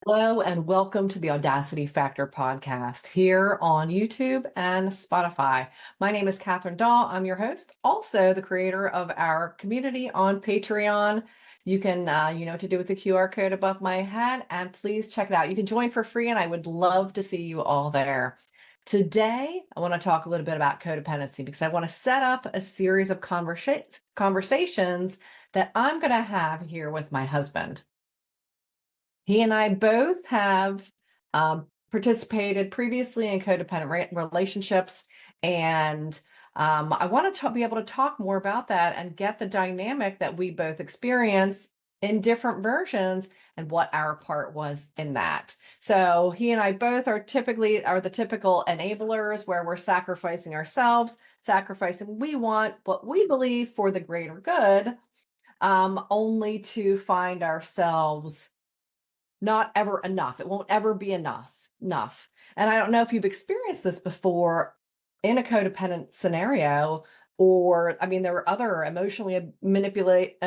Hello and welcome to the Audacity Factor podcast here on YouTube and Spotify. My name is Kathryn. I'm your host, also the creator of our community on Patreon. You can, you know what to do with the QR code above my head, and please check it out. You can join for free, and I would love to see you all there. Today, I want to talk a little bit about codependency because I want to set up a series of conversations that I'm going to have here with my husband. He and I both have participated previously in codependent relationships, and I want to be able to talk more about that and get the dynamic that we both experience in different versions and what our part was in that. So he and I both are the typical enablers where we're sacrificing ourselves, sacrificing we want what we believe for the greater good, only to find ourselves not ever enough. It won't ever be enough. And I don't know if you've experienced this before in a codependent scenario, or I mean, there are other emotional manipulation,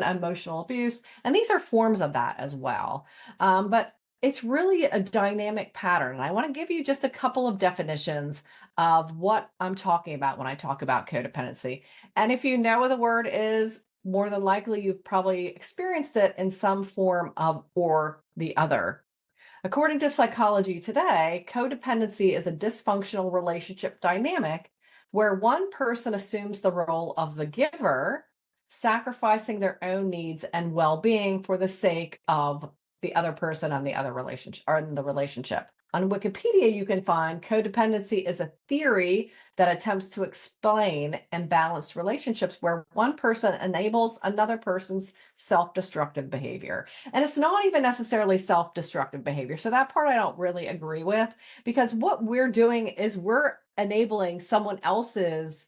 emotional abuse, and these are forms of that as well. But it's really a dynamic pattern. And I want to give you just a couple of definitions of what I'm talking about when I talk about codependency. And if you know what the word is, more than likely you've probably experienced it in some form of or the other. According to Psychology Today, codependency is a dysfunctional relationship dynamic where one person assumes the role of the giver, sacrificing their own needs and well-being for the sake of the other person and the other relationship or in the relationship. On Wikipedia, you can find codependency is a theory that attempts to explain imbalanced relationships where one person enables another person's self-destructive behavior. And it's not even necessarily self-destructive behavior. So that part I don't really agree with, because what we're doing is we're enabling someone else's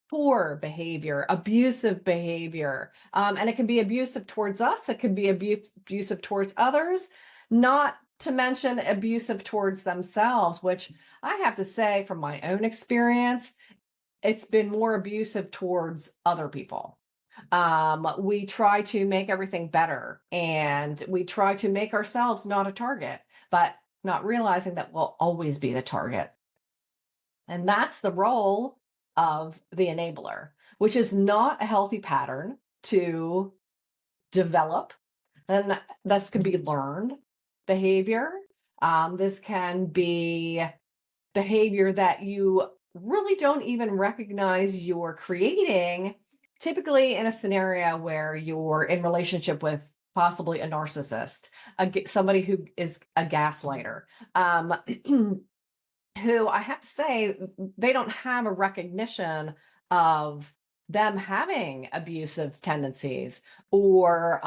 poor behavior, abusive behavior. And it can be abusive towards us. It can be abusive towards others, not to mention abusive towards themselves, which I have to say from my own experience, it's been more abusive towards other people. We try to make everything better, and we try to make ourselves not a target, but not realizing that we'll always be the target. And that's the role of the enabler, which is not a healthy pattern to develop. And this can be learned behavior. This can be behavior that you really don't even recognize you're creating, typically in a scenario where you're in relationship with possibly a narcissist, somebody who is a gaslighter, who I have to say, they don't have a recognition of them having abusive tendencies or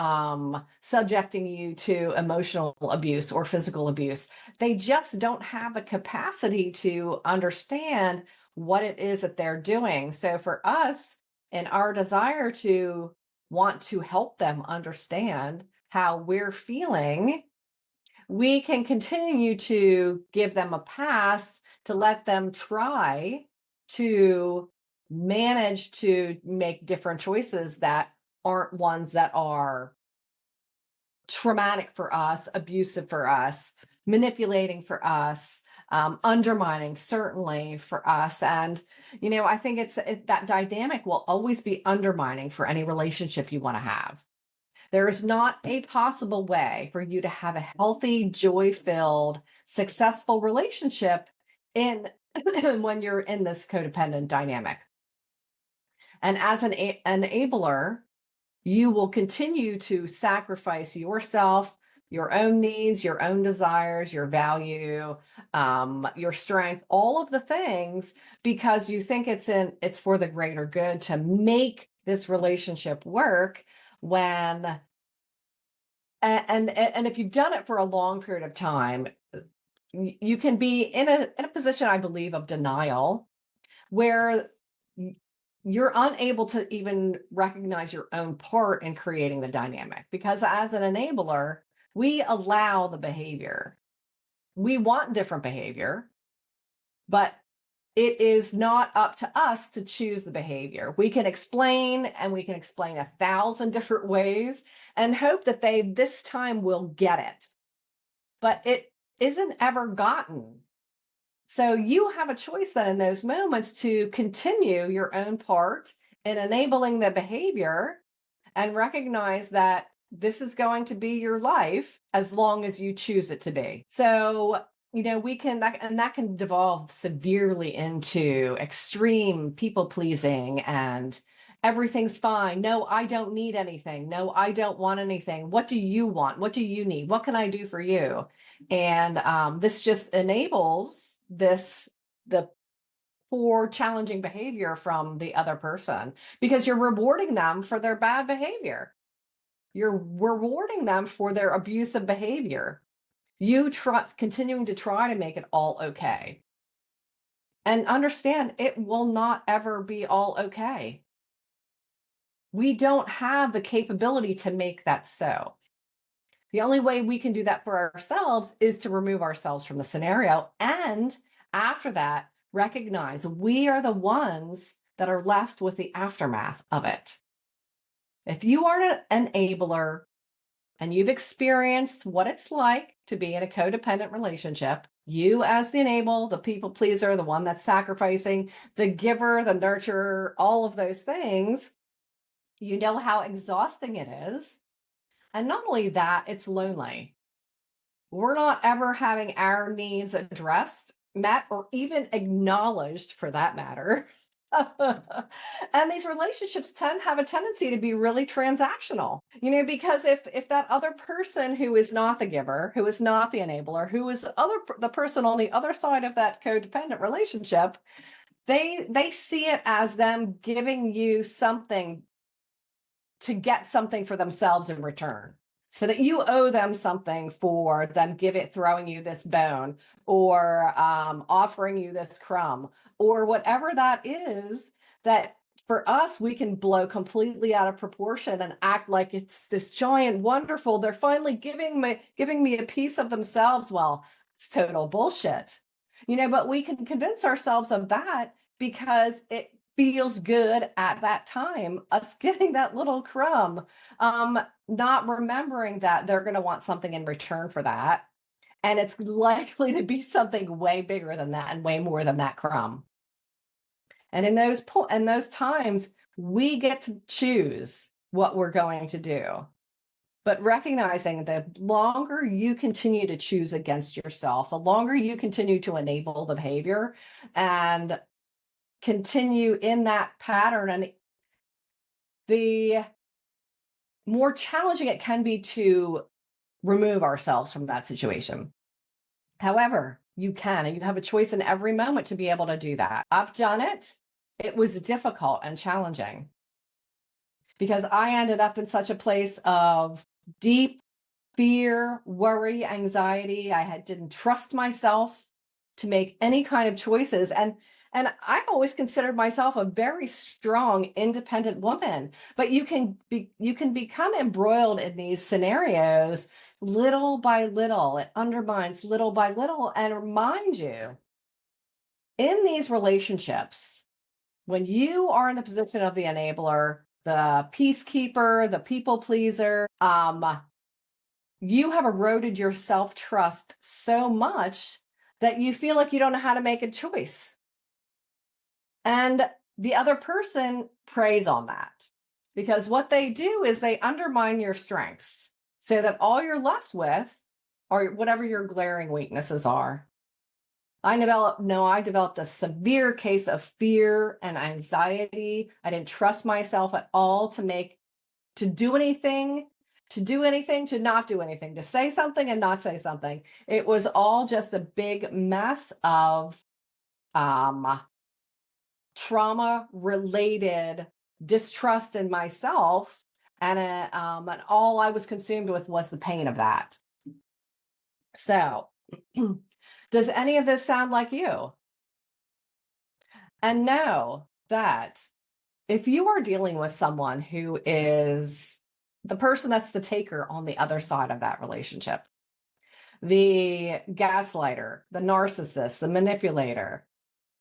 subjecting you to emotional abuse or physical abuse. They just don't have the capacity to understand what it is that they're doing. So for us, in our desire to want to help them understand how we're feeling, we can continue to give them a pass to let them try to manage to make different choices that aren't ones that are traumatic for us, abusive for us, manipulating for us, undermining certainly for us. And, you know, I think that dynamic will always be undermining for any relationship you want to have. There is not a possible way for you to have a healthy, joy-filled, successful relationship in when you're in this codependent dynamic. And as an enabler, you will continue to sacrifice yourself, your own needs, your own desires, your value, your strength, all of the things, because you think it's for the greater good to make this relationship work. When and if you've done it for a long period of time, you can be in a position, I believe, of denial, where you're unable to even recognize your own part in creating the dynamic, because as an enabler, we allow the behavior. We want different behavior, but it is not up to us to choose the behavior. We can explain, and we can explain 1,000 different ways and hope that they this time will get it. But it isn't ever gotten. So you have a choice then in those moments to continue your own part in enabling the behavior and recognize that this is going to be your life as long as you choose it to be. So, we can, that can devolve severely into extreme people pleasing and everything's fine. No, I don't need anything. No, I don't want anything. What do you want? What do you need? What can I do for you? And this just enables the poor, challenging behavior from the other person because you're rewarding them for their bad behavior. You're rewarding them for their abusive behavior. Continuing to try to make it all okay. And understand it will not ever be all okay. We don't have the capability to make that so. The only way we can do that for ourselves is to remove ourselves from the scenario. And after that, recognize we are the ones that are left with the aftermath of it. If you are an enabler and you've experienced what it's like to be in a codependent relationship, you as the the people pleaser, the one that's sacrificing, the giver, the nurturer, all of those things, you know how exhausting it is. And not only that, it's lonely. We're not ever having our needs addressed, met, or even acknowledged for that matter. And these relationships have a tendency to be really transactional, because if that other person who is not the giver, who is not the enabler, who is the person on the other side of that codependent relationship, they see it as them giving you something to get something for themselves in return. So that you owe them something for them throwing you this bone or offering you this crumb or whatever that is, that for us, we can blow completely out of proportion and act like it's this giant, wonderful, they're finally giving me a piece of themselves. Well, it's total bullshit, but we can convince ourselves of that because it feels good at that time, us getting that little crumb, not remembering that they're going to want something in return for that. And it's likely to be something way bigger than that and way more than that crumb. And in those times, we get to choose what we're going to do. But recognizing the longer you continue to choose against yourself, the longer you continue to enable the behavior and continue in that pattern, and the more challenging it can be to remove ourselves from that situation. However, you can, and you have a choice in every moment to be able to do that. I've done it. It was difficult and challenging because I ended up in such a place of deep fear, worry, anxiety. Didn't trust myself to make any kind of choices. And I've always considered myself a very strong, independent woman. But you can become embroiled in these scenarios little by little. It undermines little by little. And remind you, in these relationships, when you are in the position of the enabler, the peacekeeper, the people pleaser, you have eroded your self-trust so much that you feel like you don't know how to make a choice. And the other person preys on that because what they do is they undermine your strengths so that all you're left with are whatever your glaring weaknesses are. I developed a severe case of fear and anxiety. I didn't trust myself at all to do anything, to not do anything, to say something and not say something. It was all just a big mess of trauma-related distrust in myself, and all I was consumed with was the pain of that. So, does any of this sound like you? And know that if you are dealing with someone who is the person that's the taker on the other side of that relationship, the gaslighter, the narcissist, the manipulator,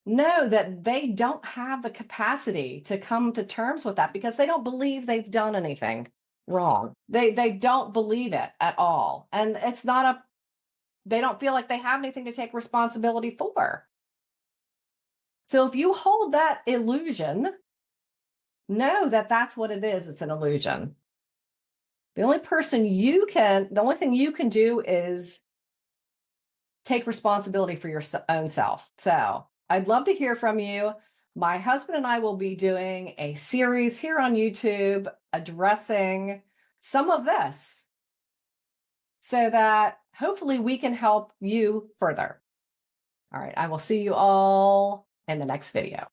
know that they don't have the capacity to come to terms with that because they don't believe they've done anything wrong. They don't believe it at all. And it's not a they don't feel like they have anything to take responsibility for. So if you hold that illusion, know that that's what it is. It's an illusion. The only the only thing you can do is take responsibility for your own self. So I'd love to hear from you. My husband and I will be doing a series here on YouTube addressing some of this so that hopefully we can help you further. All right, I will see you all in the next video.